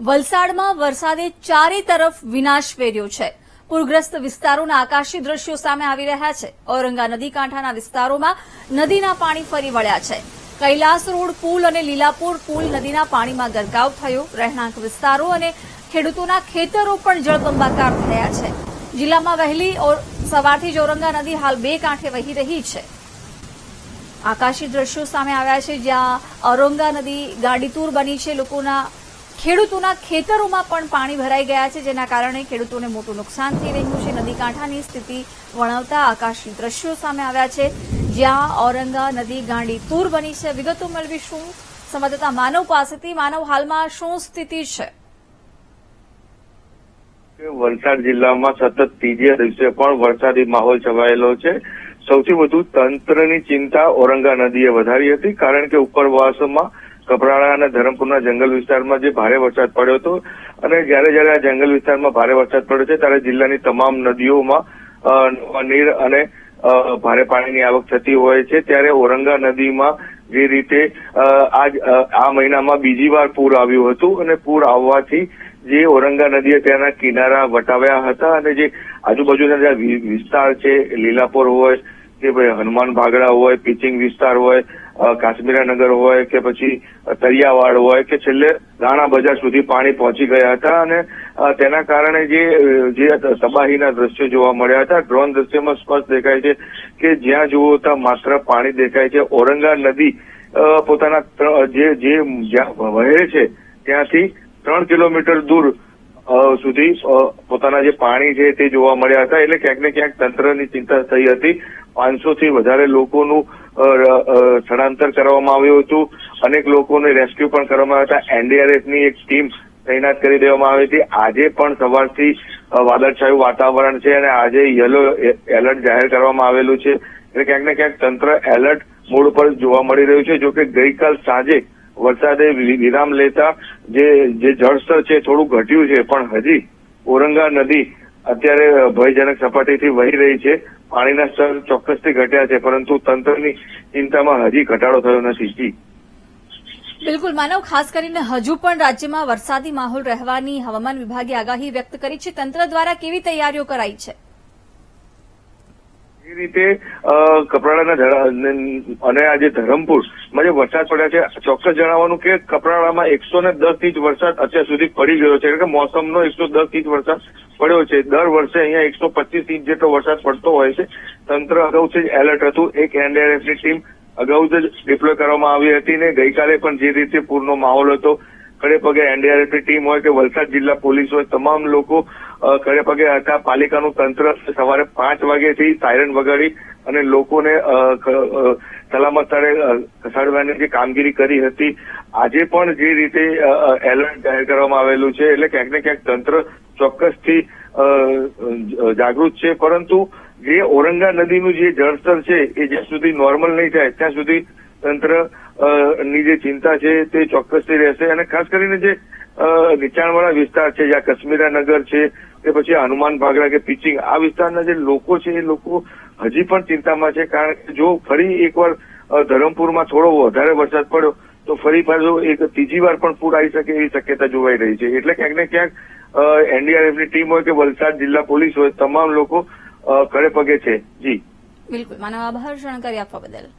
વલસાડમાં વરસાદે ચારે તરફ વિનાશ વેર્યો છે। પૂરગ્રસ્ત વિસ્તારોના આકાશી દ્રશ્યો સામે આવી રહ્યા છે। ઔરંગા નદી કાંઠાના વિસ્તારોમાં નદીના પાણી ફરી વળ્યા છે। કૈલાસ રોડ પુલ અને લીલાપુર પુલ નદીના પાણીમાં ગરકાવ થયો। રહેણાંક વિસ્તારો અને ખેડૂતોના ખેતરો પણ જળબંબાકાર થયા છે। જિલ્લામાં વહેલી સવારથી જ ઔરંગા નદી હાલ બે કાંઠે વહી રહી છે। આકાશી દ્રશ્યો સામે આવ્યા છે, જ્યાં ઔરંગા નદી ગાંડીતુર બની છે। ખેડૂતોના ખેતરોમાં પણ પાણી ભરાઈ ગયા છે, જેના કારણે ખેડૂતોને મોટું નુકસાન થઈ રહ્યું છે। નદી કાંઠાની સ્થિતિ વર્ણવતા આકાશી દ્રશ્યો સામે આવ્યા છે, જ્યાં ઔરંગા નદી ગાંડીતુર બની છે। વિગતો મેળવીશું સંવાદદાતા માનવ પાસેથી। માનવ, હાલમાં શું સ્થિતિ છે? વલસાડ જિલ્લામાં સતત ત્રીજા દિવસે પણ વરસાદી માહોલ છવાયેલો છે। સૌથી વધુ તંત્રની ચિંતા ઔરંગા નદીએ વધારી હતી, કારણ કે ઉપરવાસમાં કપરાડા અને ધરમપુરના જંગલ વિસ્તારમાં જે ભારે વરસાદ પડ્યો હતો અને જ્યારે આ જંગલ વિસ્તારમાં ભારે વરસાદ પડ્યો છે ત્યારે જિલ્લાની તમામ નદીઓમાં નીર અને ભારે પાણીની આવક થતી હોય છે। ત્યારે ઔરંગા નદીમાં જે રીતે આ મહિનામાં બીજી વાર પૂર આવ્યું હતું અને પૂર આવવાથી જે ઔરંગા નદીએ ત્યાંના કિનારા વટાવ્યા હતા અને જે આજુબાજુના જે વિસ્તાર છે, લીલાપુર હોય કે ભાઈ હનુમાન ભાગડા હોય, પિચિંગ વિસ્તાર હોય, કાશ્મીરાનગર હોય કે પછી તરિયાવાડ હોય કે છેલ્લે રાણા બજાર સુધી પાણી પહોંચી ગયા હતા અને તેના કારણે જે તબાહીના દ્રશ્યો જોવા મળ્યા હતા। ડ્રોન દ્રશ્યમાં સ્પષ્ટ દેખાય છે કે જ્યાં જુઓ ત્યાં માત્ર પાણી દેખાય છે। ઔરંગા નદી પોતાના જ્યાં વહે છે ત્યાંથી 3 કિલોમીટર દૂર સુધી પોતાના જે પાણી છે તે જોવા મળ્યા હતા। એટલે ક્યાંક ને ક્યાંક તંત્રની ચિંતા થઈ હતી। 500 થી વધારે લોકોનું સ્થળાંતર કરવામાં આવ્યું હતું। અનેક લોકોને રેસ્ક્યુ પણ કરવામાં આવ્યા હતા। એનડીઆરએફની એક ટીમ તૈનાત કરી દેવામાં આવી હતી। આજે પણ સવારથી વાદળછાયું વાતાવરણ છે અને આજે યલો એલર્ટ જાહેર કરવામાં આવેલું છે। એટલે ક્યાંક ને ક્યાંક તંત્ર એલર્ટ મોડ પર જોવા મળી રહ્યું છે। જોકે ગઈકાલ સાંજે વરસાદે વિરામ લેતા જે જળસ્તર છે થોડું ઘટ્યું છે, પણ હજી ઔરંગા નદી અત્યારે ભયજનક સપાટીથી વહી રહી છે। પાણીના સ્તર ચોક્કસથી ઘટ્યા છે, પરંતુ તંત્રની ચિંતામાં હજી ઘટાડો થયો નથી। બિલકુલ માનવ, ખાસ કરીને હજુ પણ રાજ્યમાં વરસાદી માહોલ રહેવાની હવામાન વિભાગે આગાહી વ્યક્ત કરી છે। તંત્ર દ્વારા કેવી તૈયારીઓ કરાઈ છે? એ રીતે કપરાડાના અને આજે ધરમપુરમાં જે વરસાદ પડ્યા છે, ચોક્કસ જણાવવાનું કે કપરાડામાં 110 ઇંચ વરસાદ અત્યાર સુધી પડી ગયો છે। એટલે કે મોસમનો 110 ઇંચ વરસાદ પડ્યો છે। દર વર્ષે અહીંયા 125 ઇંચ જેટલો વરસાદ પડતો હોય છે। તંત્ર અગાઉથી જ એલર્ટ હતું। એક એનડીઆરએફની ટીમ અગાઉ જ ડિપ્લોય કરવામાં આવી હતી ને ગઈકાલે પણ જે રીતે પૂરનો માહોલ હતો, ખડે પગે એનડીઆરએફની ટીમ હોય કે વલસાડ જિલ્લા પોલીસ હોય, તમામ લોકો ખડે પગે હતા। પાલિકાનું તંત્ર સવારે 5 વાગ્યાથી સાયરન વગાડી અને લોકોને સલામત સ્થળે ખસેડવાની જે કામગીરી કરી હતી। આજે પણ જે રીતે એલર્ટ જાહેર કરવામાં આવેલું છે, એટલે ક્યાંક ને ક્યાંક તંત્ર ચોક્કસથી જાગૃત છે। પરંતુ જે ઔરંગા નદીનું જે જળસ્તર છે એ જ્યાં સુધી નોર્મલ નહીં થાય ત્યાં સુધી તંત્ર ની જે ચિંતા છે તે ચોક્કસથી રહેશે। અને ખાસ કરીને જે નીચાણવાળા વિસ્તાર છે, જ્યાં કાશ્મીરાનગર છે કે પછી હનુમાન ભાગડા કે પિચિંગ, આ વિસ્તારના જે લોકો છે એ લોકો હજી પણ ચિંતામાં છે। કારણ કે જો ફરી એકવાર ધરમપુરમાં થોડો વધારે વરસાદ પડ્યો તો ફરી પાછું એક ત્રીજી વાર પણ પૂર આવી શકે એવી શક્યતા જોવાઈ રહી છે। એટલે ક્યાંક ને ક્યાંક એનડીઆરએફની ટીમ હોય કે વલસાડ જિલ્લા પોલીસ હોય, તમામ લોકો ખડે પગે છે। જી બિલકુલ માનવ, આભાર જાણકારી આપવા બદલ।